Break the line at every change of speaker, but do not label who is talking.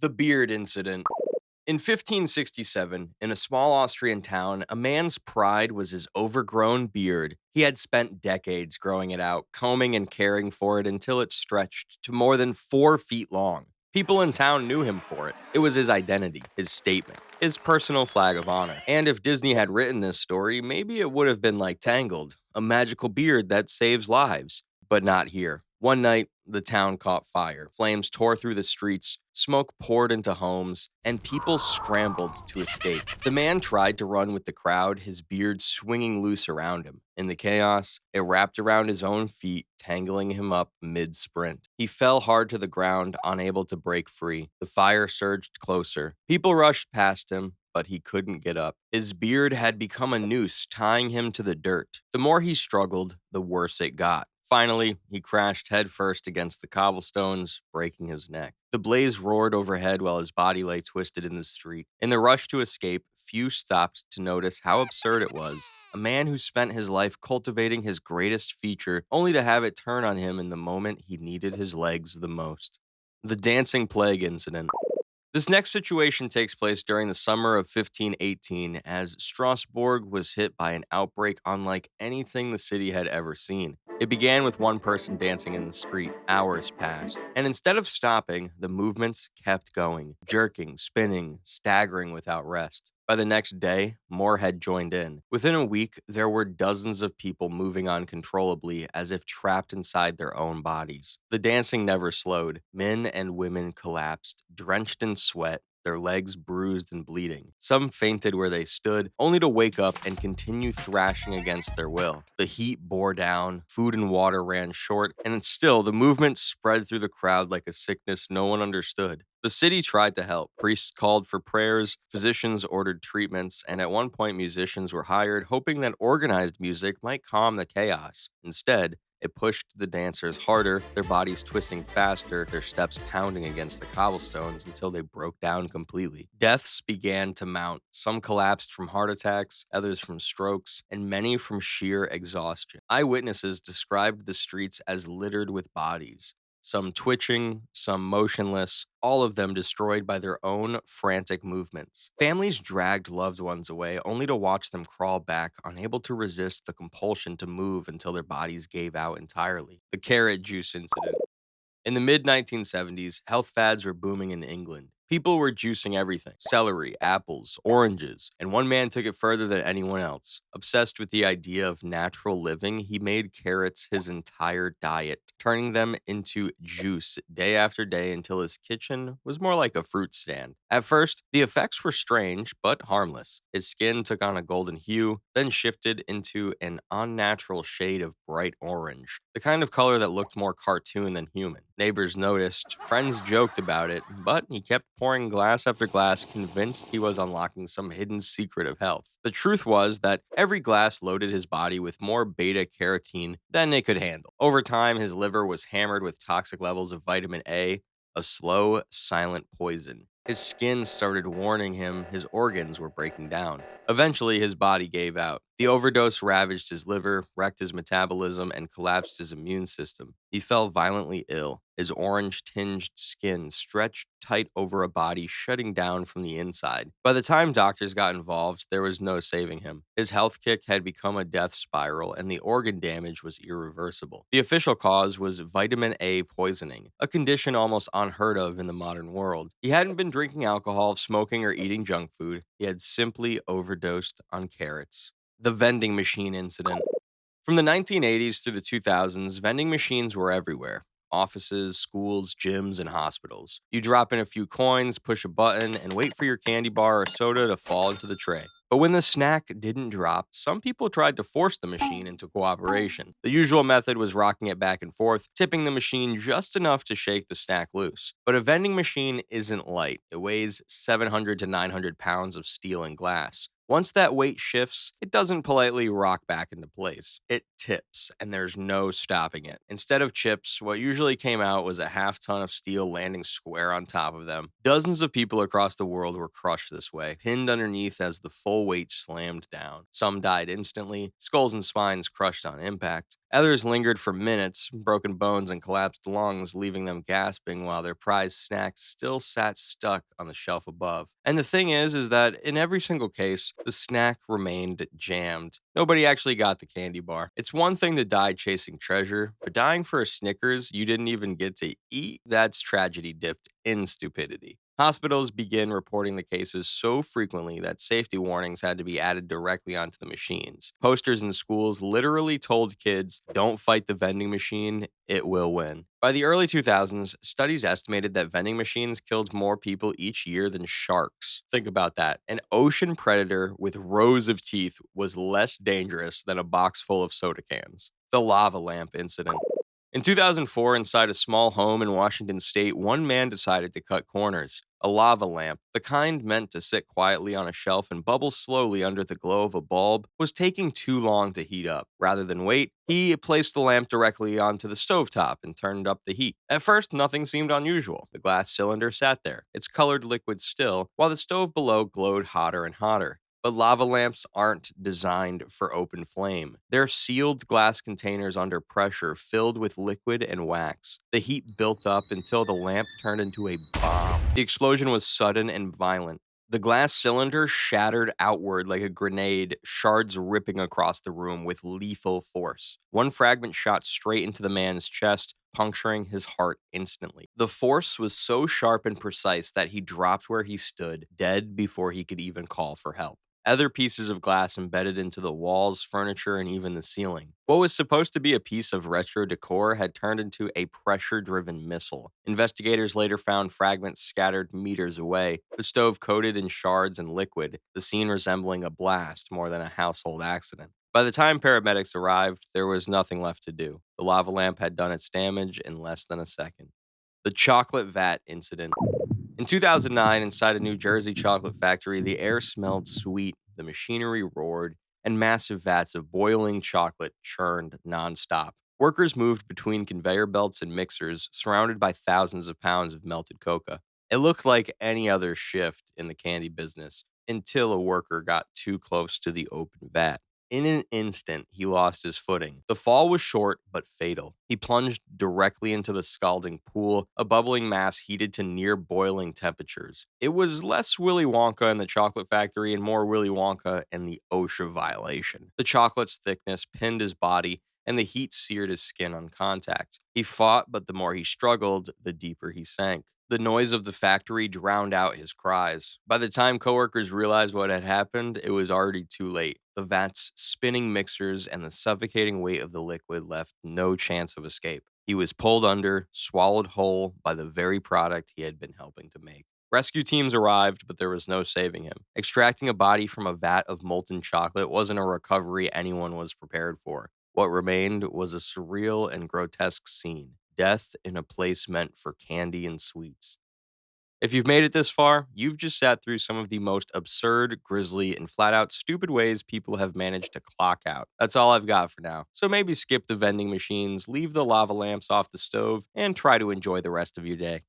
The Beard Incident. In 1567, in a small Austrian town, a man's pride was his overgrown beard. He had spent decades growing it out, combing and caring for it until it stretched to more than 4 feet long. People in town knew him for it. It was his identity, his statement, his personal flag of honor. And if Disney had written this story, maybe it would have been like Tangled, a magical beard that saves lives. But not here. One night, the town caught fire. Flames tore through the streets, smoke poured into homes, and people scrambled to escape. The man tried to run with the crowd, his beard swinging loose around him. In the chaos, it wrapped around his own feet, tangling him up mid sprint. He fell hard to the ground, unable to break free. The fire surged closer. People rushed past him, but he couldn't get up. His beard had become a noose, tying him to the dirt. The more he struggled, the worse it got. Finally, he crashed headfirst against the cobblestones, breaking his neck. The blaze roared overhead while his body lay twisted in the street. In the rush to escape, few stopped to notice how absurd it was. A man who spent his life cultivating his greatest feature, only to have it turn on him in the moment he needed his legs the most. The Dancing Plague Incident. This next situation takes place during the summer of 1518 as Strasbourg was hit by an outbreak unlike anything the city had ever seen. It began with one person dancing in the street. Hours passed, and instead of stopping, the movements kept going, jerking, spinning, staggering without rest. By the next day, more had joined in. Within a week, there were dozens of people moving uncontrollably as if trapped inside their own bodies. The dancing never slowed. Men and women collapsed, drenched in sweat, their legs bruised and bleeding. Some fainted where they stood, only to wake up and continue thrashing against their will. The heat bore down, food and water ran short, and still the movement spread through the crowd like a sickness no one understood. The city tried to help. Priests called for prayers, physicians ordered treatments, and at one point musicians were hired, hoping that organized music might calm the chaos. Instead, it pushed the dancers harder, their bodies twisting faster, their steps pounding against the cobblestones until they broke down completely. Deaths began to mount. Some collapsed from heart attacks, others from strokes, and many from sheer exhaustion. Eyewitnesses described the streets as littered with bodies. Some twitching, some motionless, all of them destroyed by their own frantic movements. Families dragged loved ones away only to watch them crawl back, unable to resist the compulsion to move until their bodies gave out entirely. The carrot juice incident. In the mid 1970s, health fads were booming in England. People were juicing everything: celery, apples, oranges, and one man took it further than anyone else. Obsessed with the idea of natural living, he made carrots his entire diet, turning them into juice day after day until his kitchen was more like a fruit stand. At first, the effects were strange but harmless. His skin took on a golden hue, then shifted into an unnatural shade of bright orange, the kind of color that looked more cartoon than human. Neighbors noticed, friends joked about it, but he kept pouring glass after glass, convinced he was unlocking some hidden secret of health. The truth was that every glass loaded his body with more beta carotene than it could handle. Over time, his liver was hammered with toxic levels of vitamin a slow, silent poison. His skin started warning him his organs were breaking down. Eventually, his body gave out. The overdose ravaged his liver, wrecked his metabolism, and collapsed his immune system. He fell violently ill. His orange-tinged skin stretched tight over a body shutting down from the inside. By the time doctors got involved, there was no saving him. His health kick had become a death spiral, and the organ damage was irreversible. The official cause was vitamin A poisoning, a condition almost unheard of in the modern world. He hadn't been drinking alcohol, smoking, or eating junk food. He had simply overdosed on carrots. The vending machine incident. From the 1980s through the 2000s, vending machines were everywhere: offices, schools, gyms, and hospitals. You drop in a few coins, push a button, and wait for your candy bar or soda to fall into the tray. But when the snack didn't drop, some people tried to force the machine into cooperation. The usual method was rocking it back and forth, tipping the machine just enough to shake the snack loose. But a vending machine isn't light. It weighs 700 to 900 pounds of steel and glass. Once that weight shifts, it doesn't politely rock back into place. It tips, and there's no stopping it. Instead of chips, what usually came out was a half ton of steel landing square on top of them. Dozens of people across the world were crushed this way, pinned underneath as the full weight slammed down. Some died instantly, skulls and spines crushed on impact. Others lingered for minutes, broken bones and collapsed lungs, leaving them gasping while their prized snacks still sat stuck on the shelf above. And the thing is that in every single case, the snack remained jammed. Nobody actually got the candy bar. It's one thing to die chasing treasure, but dying for a Snickers you didn't even get to eat, that's tragedy dipped in stupidity. Hospitals begin reporting the cases so frequently that safety warnings had to be added directly onto the machines. Posters in schools literally told kids, don't fight the vending machine, it will win. By the early 2000s, studies estimated that vending machines killed more people each year than sharks. Think about that. An ocean predator with rows of teeth was less dangerous than a box full of soda cans. The lava lamp incident. In 2004, inside a small home in Washington state, one man decided to cut corners. A lava lamp, the kind meant to sit quietly on a shelf and bubble slowly under the glow of a bulb, was taking too long to heat up. Rather than wait, he placed the lamp directly onto the stovetop and turned up the heat. At first, nothing seemed unusual. The glass cylinder sat there, its colored liquid still, while the stove below glowed hotter and hotter. But lava lamps aren't designed for open flame. They're sealed glass containers under pressure filled with liquid and wax. The heat built up until the lamp turned into a bomb. The explosion was sudden and violent. The glass cylinder shattered outward like a grenade, shards ripping across the room with lethal force. One fragment shot straight into the man's chest, puncturing his heart instantly. The force was so sharp and precise that he dropped where he stood, dead before he could even call for help. Other pieces of glass embedded into the walls, furniture, and even the ceiling. What was supposed to be a piece of retro decor had turned into a pressure driven missile. Investigators later found fragments scattered meters away, the stove coated in shards and liquid, the scene resembling a blast more than a household accident. By the time paramedics arrived, there was nothing left to do. The lava lamp had done its damage in less than a second. The chocolate vat incident. In 2009, inside a New Jersey chocolate factory, the air smelled sweet, the machinery roared, and massive vats of boiling chocolate churned nonstop. Workers moved between conveyor belts and mixers, surrounded by thousands of pounds of melted cocoa. It looked like any other shift in the candy business until a worker got too close to the open vat. In an instant, he lost his footing. The fall was short but fatal. He plunged directly into the scalding pool, a bubbling mass heated to near boiling temperatures. It was less Willy Wonka and the Chocolate Factory and more Willy Wonka and the OSHA violation. The chocolate's thickness pinned his body, and the heat seared his skin on contact. He fought, but the more he struggled, the deeper he sank. The noise of the factory drowned out his cries. By the time coworkers realized what had happened, it was already too late. The vat's spinning mixers and the suffocating weight of the liquid left no chance of escape. He was pulled under, swallowed whole by the very product he had been helping to make. Rescue teams arrived, but there was no saving him. Extracting a body from a vat of molten chocolate wasn't a recovery anyone was prepared for. What remained was a surreal and grotesque scene. Death in a place meant for candy and sweets. If you've made it this far, you've just sat through some of the most absurd, grisly, and flat out stupid ways people have managed to clock out. That's all I've got for now. So maybe skip the vending machines, leave the lava lamps off the stove, and try to enjoy the rest of your day.